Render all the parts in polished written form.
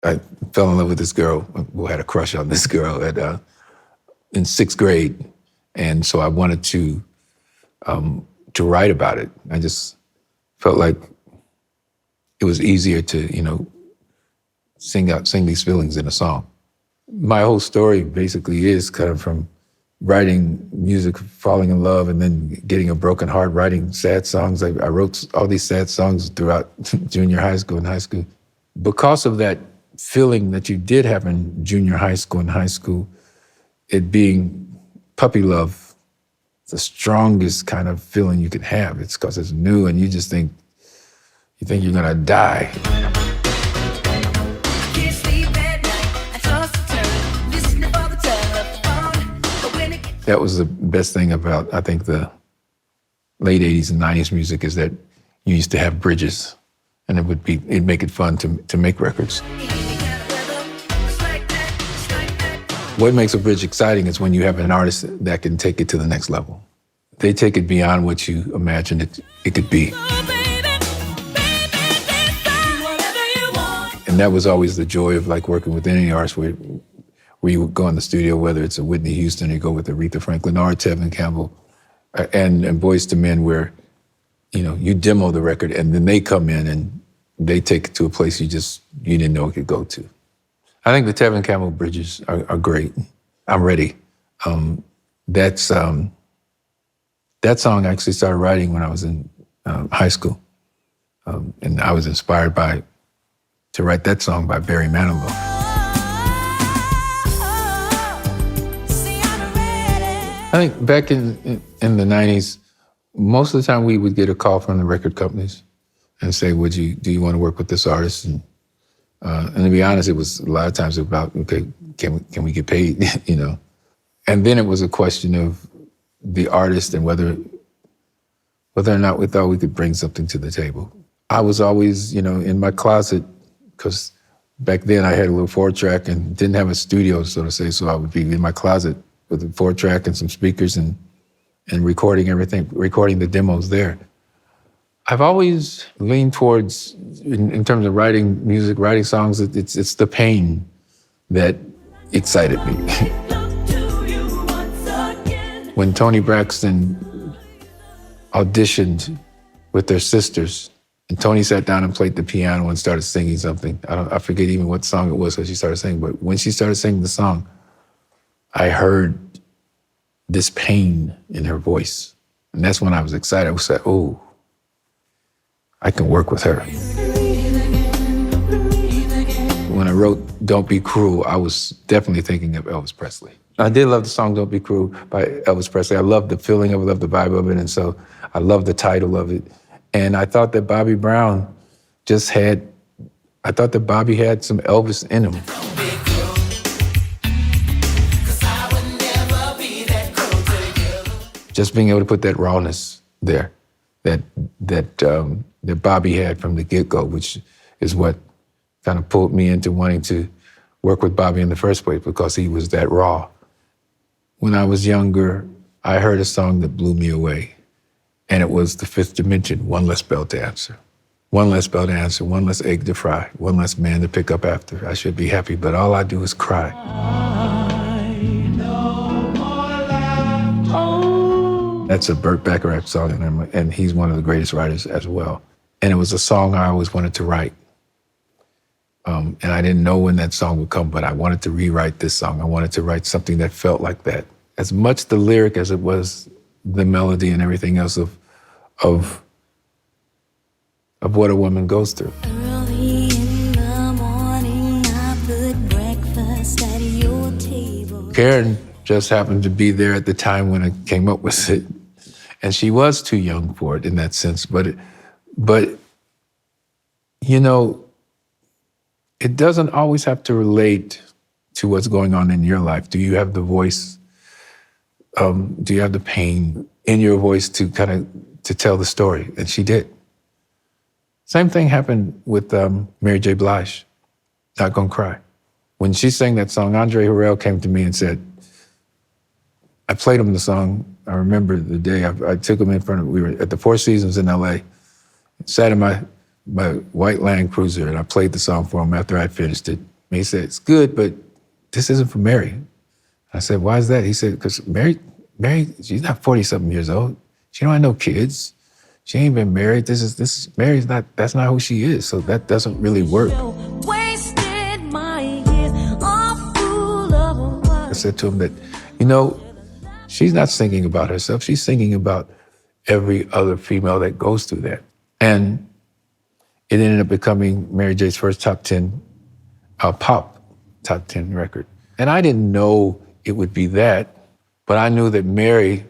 I fell in love with this girl, who had a crush on this girl in sixth grade. And so I wanted to write about it. I just felt like it was easier to, sing these feelings in a song. My whole story basically is kind of from writing music, falling in love, and then getting a broken heart, writing sad songs. I wrote all these sad songs throughout junior high school and high school. Because of that feeling that you did have in junior high school and high school, it being puppy love, the strongest kind of feeling you can have. It's because it's new and you think you're gonna die. That was the best thing about, I think, the late 80s and 90s music, is that you used to have bridges, and it'd make it fun to make records. What makes a bridge exciting is when you have an artist that can take it to the next level. They take it beyond what you imagined it could be. And that was always the joy of working with any artist where you would go in the studio, whether it's a Whitney Houston, or you go with Aretha Franklin or Tevin Campbell, and Boys to Men, where, you demo the record and then they come in and they take it to a place you didn't know it could go to. I think the Tevin Campbell bridges are great. I'm ready. That song I actually started writing when I was in high school. And I was inspired to write that song by Barry Manilow. I think back in the 90s, most of the time we would get a call from the record companies and say, do you want to work with this artist? And to be honest, it was a lot of times about, okay, can we get paid, And then it was a question of the artist and whether or not we thought we could bring something to the table. I was always, in my closet, because back then I had a little 4-track and didn't have a studio, so to say, so I would be in my closet with a 4-track and some speakers and recording everything, recording the demos there. I've always leaned towards, in terms of writing music, writing songs, it's the pain that excited me. When Toni Braxton auditioned with their sisters, and Toni sat down and played the piano and started singing something. I forget even what song it was that she started singing, but when she started singing the song, I heard this pain in her voice. And that's when I was excited. I was like, oh, I can work with her. When I wrote Don't Be Cruel, I was definitely thinking of Elvis Presley. I did love the song Don't Be Cruel by Elvis Presley. I loved the feeling of it, I loved the vibe of it, and so I loved the title of it. And I thought that Bobby Brown I thought that Bobby had some Elvis in him. Just being able to put that rawness there, that Bobby had from the get-go, which is what kind of pulled me into wanting to work with Bobby in the first place, because he was that raw. When I was younger, I heard a song that blew me away, and it was The Fifth Dimension, One Less Bell to Answer. One less bell to answer, one less egg to fry, one less man to pick up after. I should be happy, but all I do is cry. That's a Burt Bacharach song, and he's one of the greatest writers as well. And it was a song I always wanted to write. And I didn't know when that song would come, but I wanted to rewrite this song. I wanted to write something that felt like that. As much the lyric as it was the melody and everything else of what a woman goes through. Early in the morning, I put breakfast at your table. Karen just happened to be there at the time when I came up with it. And she was too young for it in that sense. But it doesn't always have to relate to what's going on in your life. Do you have the voice? Do you have the pain in your voice to to tell the story? And she did. Same thing happened with Mary J. Blige, Not Gonna Cry. When she sang that song, Andre Harrell came to me and said, I played him the song. I remember the day I took him in front of, we were at the Four Seasons in LA, sat in my white Land Cruiser, and I played the song for him after I finished it. And he said, it's good, but this isn't for Mary. I said, why is that? He said, because Mary, she's not 40-something years old. She don't have no kids. She ain't been married. Mary's not, that's not who she is. So that doesn't really work. I said to him that, she's not singing about herself. She's singing about every other female that goes through that. And it ended up becoming Mary J's first top 10, pop top 10 record. And I didn't know it would be that, but I knew that Mary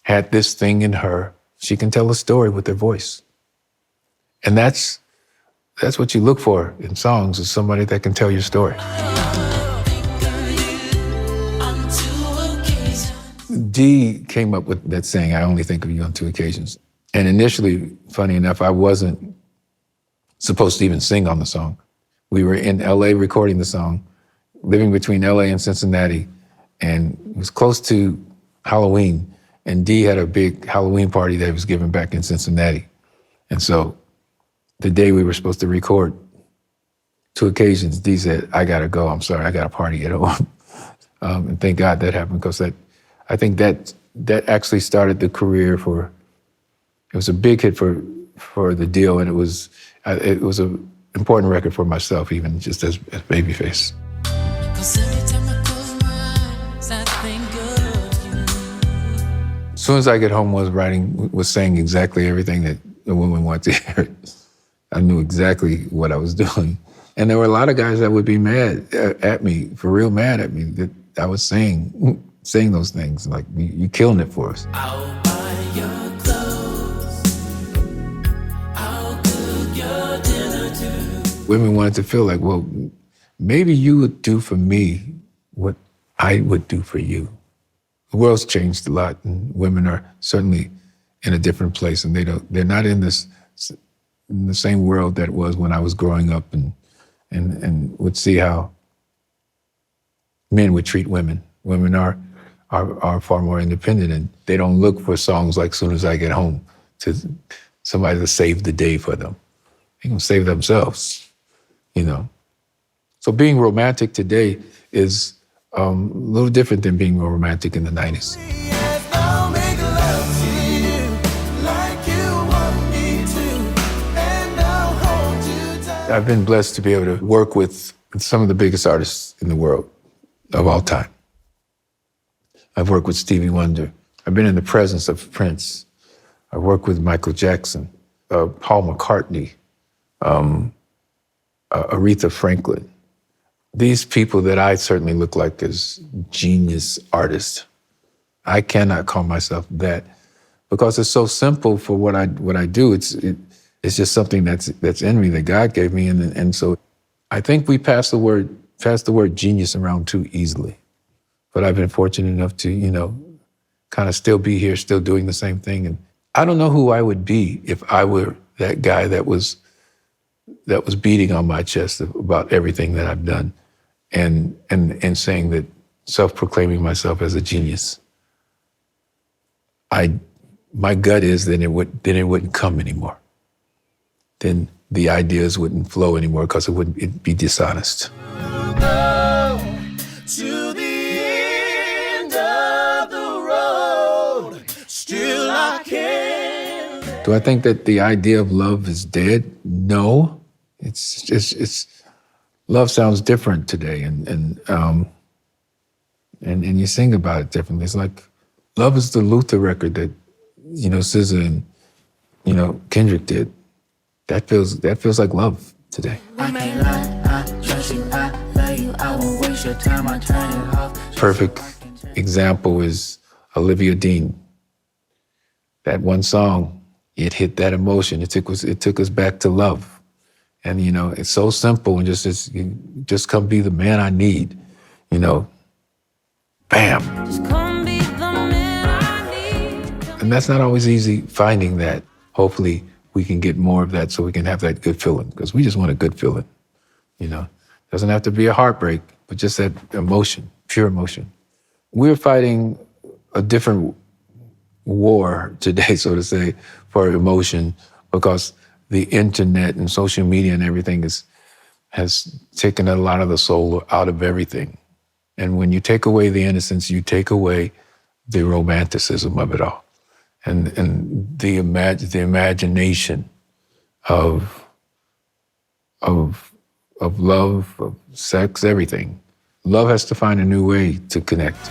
had this thing in her. She can tell a story with her voice. And that's what you look for in songs, is somebody that can tell your story. Dee came up with that saying, I only think of you on 2 occasions. And initially, funny enough, I wasn't supposed to even sing on the song. We were in LA recording the song, living between LA and Cincinnati, and it was close to Halloween. And Dee had a big Halloween party that was given back in Cincinnati. And so the day we were supposed to record 2 occasions, Dee said, I gotta go, I'm sorry, I got a party at home. And thank God that happened, because I think that actually started the career it was a big hit for the deal, and it was an important record for myself, even just as Babyface. As soon as I Get Home was saying exactly everything that the woman wanted to hear. I knew exactly what I was doing. And there were a lot of guys that would be mad at me, for real mad at me, that I was saying those things, like, you killing it for us. I'll buy your clothes. I'll cook your dinner too. Women wanted to feel like, well, maybe you would do for me what I would do for you. The world's changed a lot, and women are certainly in a different place, and they're not in the same world that it was when I was growing up, and would see how men would treat women. Women are far more independent, and they don't look for songs like Soon As I Get Home to somebody to save the day for them. They can save themselves, So being romantic today is a little different than being romantic in the 90s. I've been blessed to be able to work with some of the biggest artists in the world of all time. I've worked with Stevie Wonder. I've been in the presence of Prince. I've worked with Michael Jackson, Paul McCartney, Aretha Franklin. These people that I certainly look like as genius artists. I cannot call myself that, because it's so simple for what I do. It's just something that's in me that God gave me, and so I think we pass the word genius around too easily. But I've been fortunate enough to, kind of still be here, still doing the same thing. And I don't know who I would be if I were that guy that was beating on my chest about everything that I've done, and saying that, self-proclaiming myself as a genius. My gut is then it wouldn't come anymore. Then the ideas wouldn't flow anymore, because it'd be dishonest. To the end of the road, still I can. Do I think that the idea of love is dead? No. It's love sounds different today, and you sing about it differently. It's like Love is the Luther record that SZA and Kendrick did. That feels like love today. I can't lie, I trust you, I love you, I won't waste your time, I turn it off. Perfect example is Olivia Dean. That one song, it hit that emotion. It took us back to love. And it's so simple, and just come be the man I need. Bam. Just come be the man I need. And that's not always easy, finding that. Hopefully we can get more of that, so we can have that good feeling, because we just want a good feeling. Doesn't have to be a heartbreak, but just that emotion, pure emotion. We're fighting a different war today, so to say, for emotion, because the internet and social media and everything has taken a lot of the soul out of everything. And when you take away the innocence, you take away the romanticism of it all, and the imagination of love, of sex, everything. Love has to find a new way to connect.